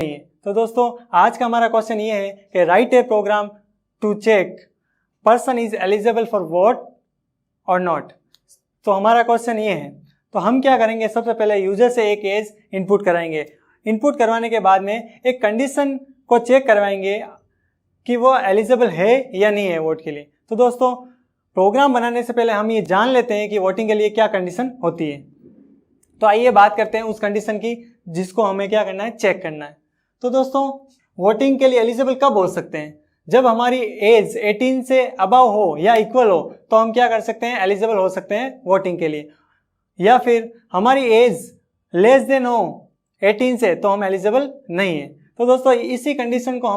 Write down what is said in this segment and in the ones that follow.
तो दोस्तों आज का हमारा क्वेश्चन ये है कि write a program to check person is eligible for vote और नॉट। तो हमारा क्वेश्चन ये है, तो हम क्या करेंगे, सबसे पहले यूजर से एक एज इनपुट कराएंगे। इनपुट करवाने के बाद में एक कंडीशन को चेक करवाएंगे कि वो एलिजिबल है या नहीं है वोट के लिए। तो दोस्तों प्रोग्राम बनाने से पहले हम ये जान लेते हैं कि वोटिंग के लिए क्या कंडीशन होती है। तो आइए बात करते हैं उस कंडीशन की जिसको हमें क्या करना है, चेक करना है। तो दोस्तों वोटिंग के लिए एलिजिबल कब हो सकते हैं, जब हमारी एज 18 से अबव हो या इक्वल हो तो हम क्या कर सकते हैं, एलिजिबल हो सकते हैं वोटिंग के लिए। या फिर हमारी एज लेस देन हो 18 से तो हम एलिजिबल नहीं है। तो दोस्तों इसी कंडीशन को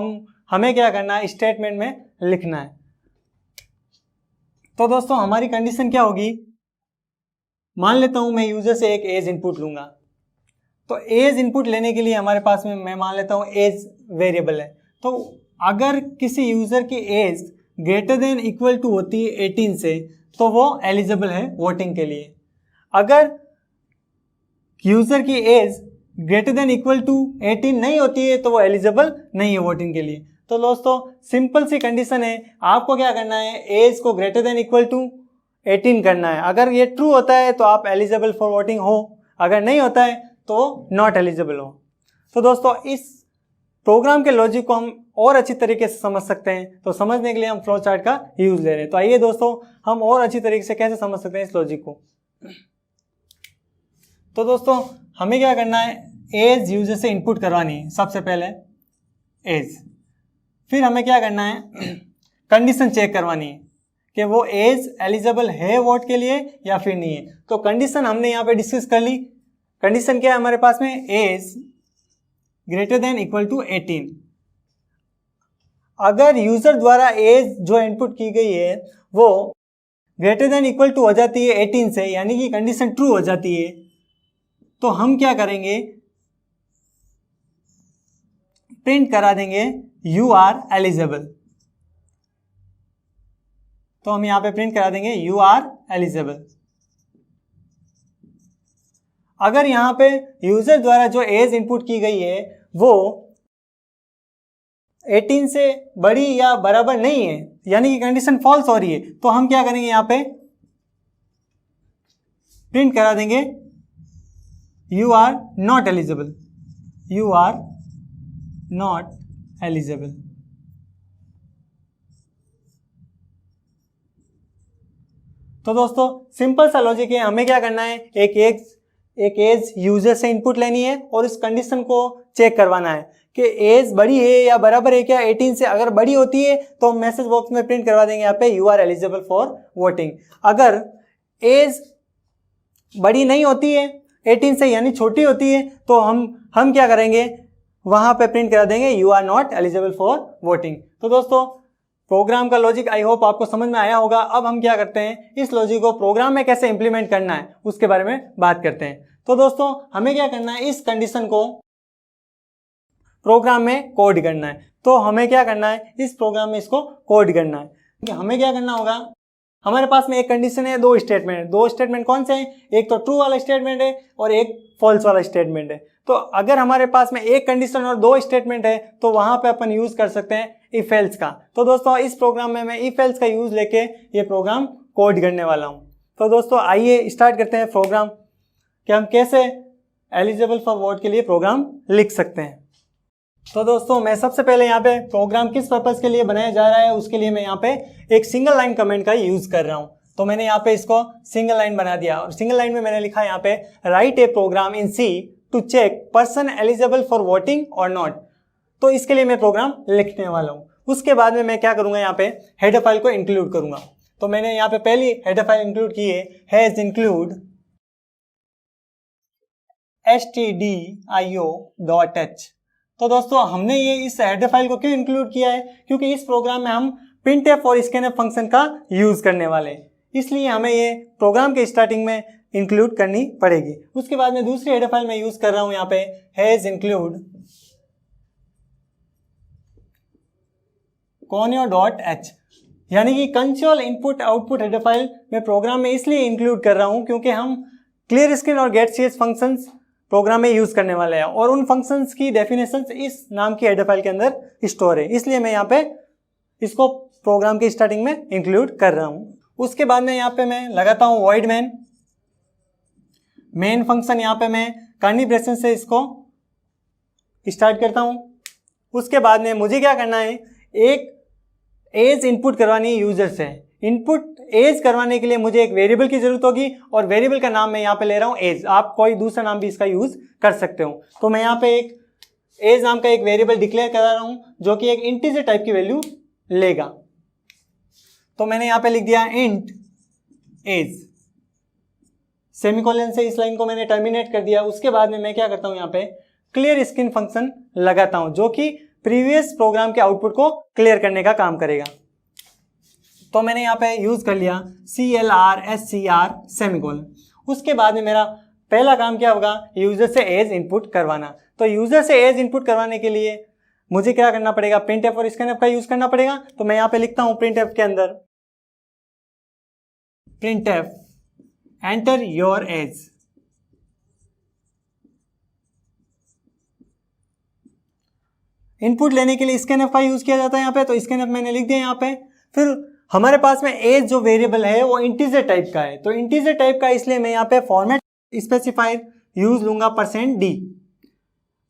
हमें क्या करना है, स्टेटमेंट में लिखना है। तो दोस्तों हमारी कंडीशन क्या होगी, मान लेता हूं मैं यूजर से एक एज इनपुट लूंगा। तो एज इनपुट लेने के लिए हमारे पास में मैं मान लेता हूं एज वेरिएबल है। तो अगर किसी यूजर की age greater than equal to होती है 18 से तो वो एलिजिबल है वोटिंग के लिए। अगर यूजर की age greater than equal to 18 नहीं होती है तो वो एलिजिबल नहीं है वोटिंग के लिए। तो दोस्तों सिंपल सी कंडीशन है, आपको क्या करना है, एज को ग्रेटर देन इक्वल टू 18 करना है। अगर ये ट्रू होता है तो आप एलिजिबल फॉर वोटिंग हो, अगर नहीं होता है तो नॉट एलिजिबल हो। तो दोस्तों इस प्रोग्राम के लॉजिक को हम और अच्छी तरीके से समझ सकते हैं। तो समझने के लिए हम फ्लो चार्ट का यूज ले रहे हैं। तो आइए दोस्तों हम और अच्छी तरीके से कैसे समझ सकते हैं इस लॉजिक को। तो दोस्तों हमें क्या करना है, एज यूजर से इनपुट करवानी है सबसे पहले एज। फिर हमें क्या करना है, कंडीशन चेक करवानी है कि वो एज एलिजिबल है वोट के लिए या फिर नहीं है। तो कंडीशन हमने यहाँ पे डिस्कस कर ली। कंडीशन क्या है हमारे पास में, age greater than equal to 18। अगर यूजर द्वारा एज जो इनपुट की गई है वो ग्रेटर देन इक्वल टू हो जाती है 18 से, यानी कि कंडीशन ट्रू हो जाती है, तो हम क्या करेंगे, प्रिंट करा देंगे यू आर एलिजिबल। तो हम यहां पे प्रिंट करा देंगे यू आर एलिजिबल। अगर यहां पे यूजर द्वारा जो एज इनपुट की गई है वो 18 से बड़ी या बराबर नहीं है, यानी कि कंडीशन फॉल्स हो रही है, तो हम क्या करेंगे, यहां पे प्रिंट करा देंगे you are not eligible, you are not eligible. तो दोस्तों सिंपल सा लॉजिक है, हमें क्या करना है, एक एज यूजर से इनपुट लेनी है और इस कंडीशन को चेक करवाना है कि एज बड़ी है या बराबर है क्या 18 से। अगर बड़ी होती है तो हम मैसेज बॉक्स में प्रिंट करवा देंगे यहाँ पे you are eligible for voting. अगर एज बड़ी नहीं होती है 18 से, यानी छोटी होती है, तो हम क्या करेंगे, वहां पे प्रिंट करा देंगे you are not eligible for voting. तो दोस्तों प्रोग्राम का लॉजिक आई होप आपको समझ में आया होगा। अब हम क्या करते हैं, इस लॉजिक को प्रोग्राम में कैसे इंप्लीमेंट करना है उसके बारे में बात करते हैं। तो दोस्तों हमें क्या करना है, इस कंडीशन को प्रोग्राम में कोड करना है। तो हमें क्या करना है, इस प्रोग्राम में इसको कोड करना है। हमें क्या करना होगा, हमारे पास में एक कंडीशन है, दो स्टेटमेंट है। दो स्टेटमेंट कौन से हैं, एक तो ट्रू वाला स्टेटमेंट है और एक फॉल्स वाला स्टेटमेंट है। तो अगर हमारे पास में एक कंडीशन और दो स्टेटमेंट है तो वहां पे अपन यूज कर सकते हैं इफ एल्स का। तो दोस्तों इस प्रोग्राम में मैं इफ एल्स का यूज लेके ये प्रोग्राम कोड करने वाला हूं। तो दोस्तों आइए स्टार्ट करते हैं प्रोग्राम कि हम कैसे एलिजिबल फॉर वोट के लिए प्रोग्राम लिख सकते हैं। तो दोस्तों मैं सबसे पहले यहाँ पे प्रोग्राम किस पर्पज के लिए बनाया जा रहा है उसके लिए मैं यहाँ पे एक सिंगल लाइन कमेंट का यूज कर रहा हूँ। तो मैंने यहाँ पे इसको सिंगल लाइन बना दिया और सिंगल लाइन में मैंने लिखा यहाँ पे write a program in C to check person eligible for voting और नॉट। तो इसके लिए मैं प्रोग्राम लिखने वाला हूँ। उसके बाद में मैं क्या करूंगा, यहाँ पे हेडर फाइल को इंक्लूड करूंगा। तो मैंने यहाँ पे पहली हेडर फाइल इंक्लूड की है, हैज इंक्लूड stdio.h। तो दोस्तों हमने ये इस हेडर फाइल को क्यों इंक्लूड किया है, क्योंकि इस प्रोग्राम में हम printf और scanf फंक्शन का यूज करने वाले हैं, इसलिए हमें ये प्रोग्राम के स्टार्टिंग में इंक्लूड करनी पड़ेगी। उसके बाद में दूसरी हेडर फाइल मैं यूज कर रहा हूं यहाँ पे हैज इंक्लूड conio.h, यानी कि console input output header file मैं प्रोग्राम में इसलिए इंक्लूड कर रहा हूं क्योंकि हम क्लियर स्क्रीन और गेट सीएस फंक्शंस प्रोग्राम में यूज करने वाले हैं और उन फंक्शंस की डेफिनेशंस इस नाम की हेडर फाइल के अंदर स्टोर है, इसलिए मैं यहाँ पे इसको प्रोग्राम की स्टार्टिंग में इंक्लूड कर रहा हूँ। उसके बाद में यहाँ पे मैं लगाता हूँ वॉइड मेन फंक्शन, यहाँ पे मैं कर्ली ब्रेसेस से इसको स्टार्ट करता हूँ। उसके बाद में मुझे क्या करना है, एक एज इनपुट करवानी है यूजर से। इनपुट एज करवाने के लिए मुझे एक वेरिएबल की जरूरत होगी और वेरिएबल का नाम मैं यहाँ पे ले रहा हूँ एज। आप कोई दूसरा नाम भी इसका यूज कर सकते हो। तो मैं यहाँ पे एक एज नाम का एक वेरिएबल डिक्लेयर करा रहा हूँ जो कि एक इंटीजर टाइप की वैल्यू लेगा। तो मैंने यहाँ पे लिख दिया इंट एज, सेमीकोलन से इस लाइन को मैंने टर्मिनेट कर दिया। उसके बाद में मैं क्या करता हूँ, यहाँ पे क्लियर स्क्रीन फंक्शन लगाता हूँ जो कि प्रीवियस प्रोग्राम के आउटपुट को क्लियर करने का काम करेगा। तो मैंने यहाँ पे यूज कर लिया CLR सेमीकोलन। उसके बाद में मेरा पहला काम क्या होगा, यूजर से एज इनपुट करवाना। तो यूजर से एज इनपुट करवाने के लिए मुझे क्या करना पड़ेगा, प्रिंटफ और स्कैनफ का यूज करना पड़ेगा। तो मैं यहाँ पे लिखता हूँ प्रिंटफ के अंदर printf enter your age. Input लेने के लिए स्कैनफ का यूज किया जाता है यहाँ पे, तो स्कैनफ मैंने लिख दिया यहाँ पे। फिर हमारे पास में एज जो वेरिएबल है वो इंटीजर टाइप का है, तो इंटीजर टाइप का इसलिए मैं यहाँ पे फॉर्मेट स्पेसिफायर यूज लूंगा %d,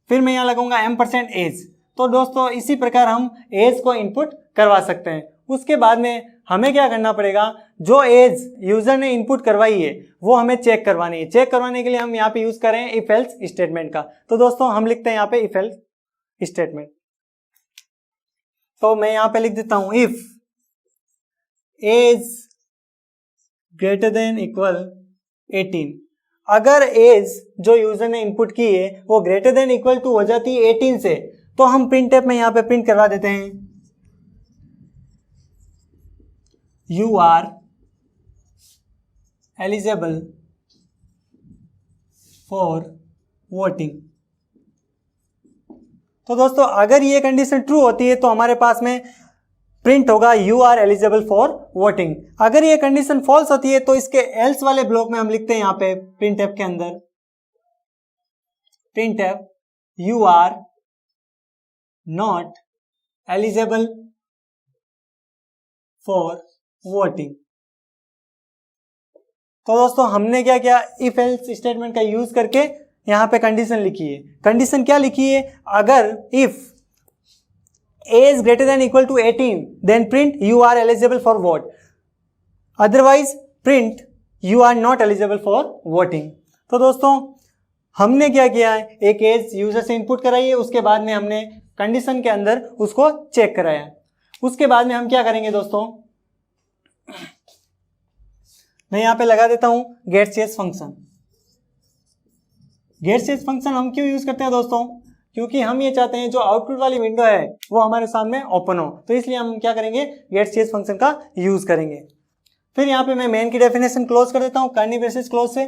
फिर मैं यहाँ लगाऊंगा m%एज। तो दोस्तों इसी प्रकार हम एज को इनपुट करवा सकते हैं। उसके बाद में हमें क्या करना पड़ेगा, जो एज यूजर ने इनपुट करवाई है वो हमें चेक करवानी है। चेक करवाने के लिए हम यहाँ पे यूज करें इफ एल्स स्टेटमेंट का। तो दोस्तों हम लिखते हैं यहाँ पे इफ एल्स स्टेटमेंट। तो मैं यहाँ पे लिख देता हूं if age greater than equal 18। अगर एज जो यूजर ने इनपुट की है वो ग्रेटर देन इक्वल टू हो जाती है 18 से, तो हम प्रिंटफ में यहाँ पे प्रिंट करवा देते हैं you are eligible for voting. तो दोस्तों अगर ये कंडीशन ट्रू होती है तो हमारे पास में प्रिंट होगा you are eligible for voting. अगर ये कंडीशन फॉल्स होती है तो इसके एल्स वाले ब्लॉक में हम लिखते हैं यहाँ पे प्रिंटफ के अंदर printf you are not eligible for voting. तो दोस्तों हमने क्या किया, इफ एल्स स्टेटमेंट का यूज करके यहां पे कंडीशन लिखी है। कंडीशन क्या लिखी है, अगर if age greater than equal to 18 then print you are eligible for vote, otherwise print you are not eligible for voting. तो दोस्तों हमने क्या किया है, एक एज यूजर से इनपुट कराई है, उसके बाद में हमने कंडीशन के अंदर उसको चेक कराया। उसके बाद में हम क्या करेंगे दोस्तों, मैं यहां पे लगा देता हूं गेटचेज फंक्शन। गेटचेज फंक्शन हम क्यों यूज करते हैं दोस्तों, क्योंकि हम ये चाहते हैं जो आउटपुट वाली विंडो है वो हमारे सामने ओपन हो, तो इसलिए हम क्या करेंगे, गेटचेज फंक्शन का यूज करेंगे। फिर यहाँ पे मैं मेन की डेफिनेशन क्लोज कर देता हूं कर्ली ब्रेसेस क्लोज से।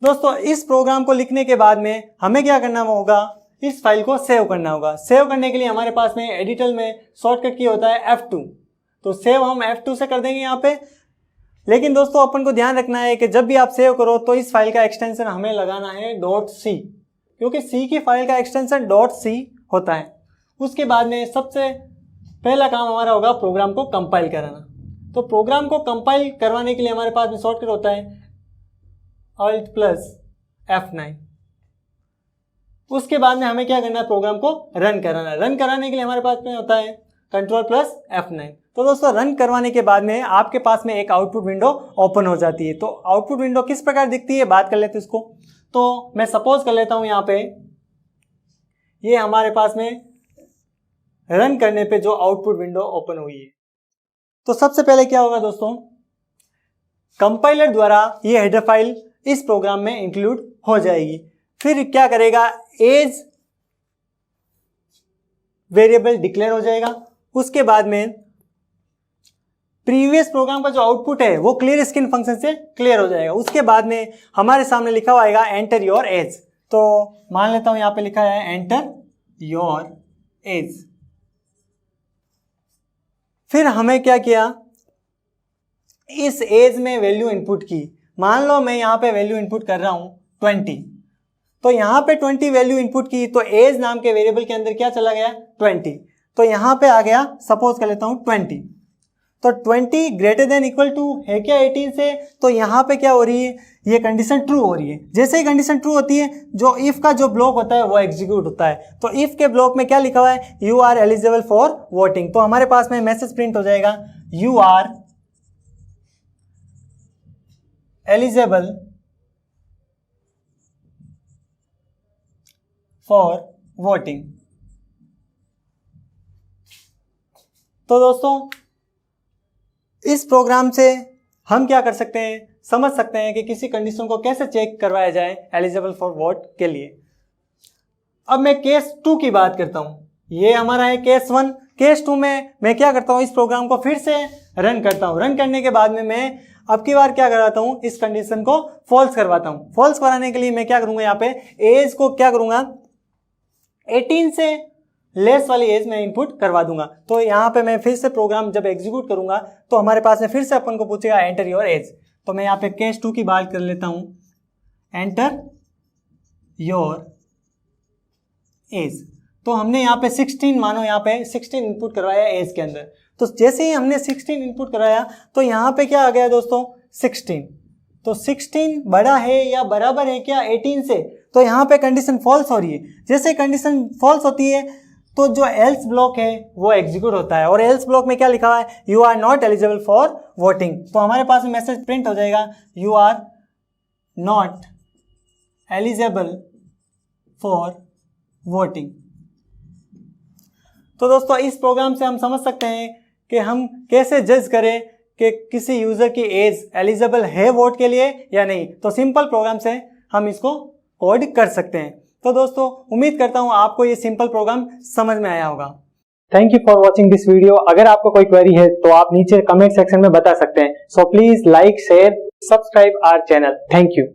दोस्तों इस प्रोग्राम को लिखने के बाद में हमें क्या करना होगा, इस फाइल को सेव करना होगा। सेव करने के लिए हमारे पास में एडिटर में शॉर्टकट की होता है F2, तो सेव हम F2 से कर देंगे यहाँ पे। लेकिन दोस्तों अपन को ध्यान रखना है कि जब भी आप सेव करो तो इस फाइल का एक्सटेंशन हमें लगाना है .c, क्योंकि C की फाइल का एक्सटेंशन .c होता है। उसके बाद में सबसे पहला काम हमारा होगा प्रोग्राम को कंपाइल कराना। तो प्रोग्राम को कंपाइल करवाने के लिए हमारे पास में शॉर्टकट होता है Alt+F9। उसके बाद में हमें क्या करना है, प्रोग्राम को रन कराना। रन कराने के लिए हमारे पास में होता है Ctrl+F9। तो दोस्तों रन करवाने के बाद में आपके पास में एक आउटपुट विंडो ओपन हो जाती है। तो आउटपुट विंडो किस प्रकार दिखती है बात कर लेते हैं इसको। तो मैं सपोज कर लेता हूं यहाँ पे ये हमारे पास में रन करने पे जो आउटपुट विंडो ओपन हुई है। तो सबसे पहले क्या होगा दोस्तों, कंपाइलर द्वारा ये हेडर फाइल इस प्रोग्राम में इंक्लूड हो जाएगी। फिर क्या करेगा, एज वेरिएबल डिक्लेयर हो जाएगा। उसके बाद में प्रीवियस प्रोग्राम का जो आउटपुट है वो क्लियर स्क्रीन फंक्शन से क्लियर हो जाएगा। उसके बाद में हमारे सामने लिखा हुआ आएगा एंटर योर एज। तो मान लेता हूं यहां पे लिखा है एंटर योर एज। फिर हमें क्या किया, इस एज में वैल्यू इनपुट की। मान लो मैं यहां पे वैल्यू इनपुट कर रहा हूं 20। तो यहाँ पे 20 वैल्यू इनपुट की, तो एज नाम के वेरिएबल के अंदर क्या चला गया 20। तो यहाँ पे आ गया, सपोज कर लेता हूँ 20। तो 20 ग्रेटर देन इक्वल टू है क्या 18 से, तो यहाँ पे क्या हो रही है, ये कंडीशन ट्रू हो रही है। जैसे ही कंडीशन ट्रू होती है, जो इफ का जो ब्लॉक होता है वो एग्जीक्यूट होता है। तो इफ के ब्लॉक में क्या लिखा हुआ है, you are eligible for voting. तो हमारे पास में मैसेज प्रिंट हो जाएगा, you are eligible for voting. तो दोस्तों इस प्रोग्राम से हम क्या कर सकते हैं, समझ सकते हैं कि किसी कंडीशन को कैसे चेक करवाया जाए एलिजिबल फॉर वोट के लिए। अब मैं केस 2 की बात करता हूं। ये हमारा है केस 1। केस 2 में मैं क्या करता हूं, इस प्रोग्राम को फिर से रन करता हूं। रन करने के बाद में मैं अब की बार क्या करवाता हूं, इस कंडीशन को फॉल्स करवाता हूं। फॉल्स कराने के लिए मैं क्या करूंगा, यहाँ पे एज को क्या करूंगा 18 से लेस वाली एज में इनपुट करवा दूंगा। तो यहाँ पे मैं फिर से प्रोग्राम जब एग्जीक्यूट करूंगा तो हमारे पास में फिर से अपन को पूछेगा एंटर योर एज। तो मैं यहाँ पे केस 2 की बात कर लेता हूं, एंटर योर एज। तो हमने यहाँ पे 16, मानो यहाँ पे 16 इनपुट करवाया एज के अंदर। तो जैसे ही हमने 16 इनपुट कराया तो यहाँ पे क्या आ गया दोस्तों 16। तो 16 बड़ा है या बराबर है क्या 18 से, तो यहाँ पे कंडीशन फॉल्स हो रही है। जैसे कंडीशन फॉल्स होती है तो जो एल्स ब्लॉक है वो एग्जीक्यूट होता है, और एल्स ब्लॉक में क्या लिखा हुआ है, you are not eligible for voting. तो हमारे पास में मैसेज प्रिंट हो जाएगा, you are not eligible for voting. तो दोस्तों इस प्रोग्राम से हम समझ सकते हैं कि हम कैसे जज करें कि किसी यूजर की एज एलिजिबल है वोट के लिए या नहीं। तो सिंपल प्रोग्राम से हम इसको कोड कर सकते हैं। तो दोस्तों उम्मीद करता हूं आपको ये सिंपल प्रोग्राम समझ में आया होगा। Thank you for watching this video. अगर आपको कोई क्वेरी है तो आप नीचे कमेंट सेक्शन में बता सकते हैं। So please like, share, subscribe our channel. Thank you.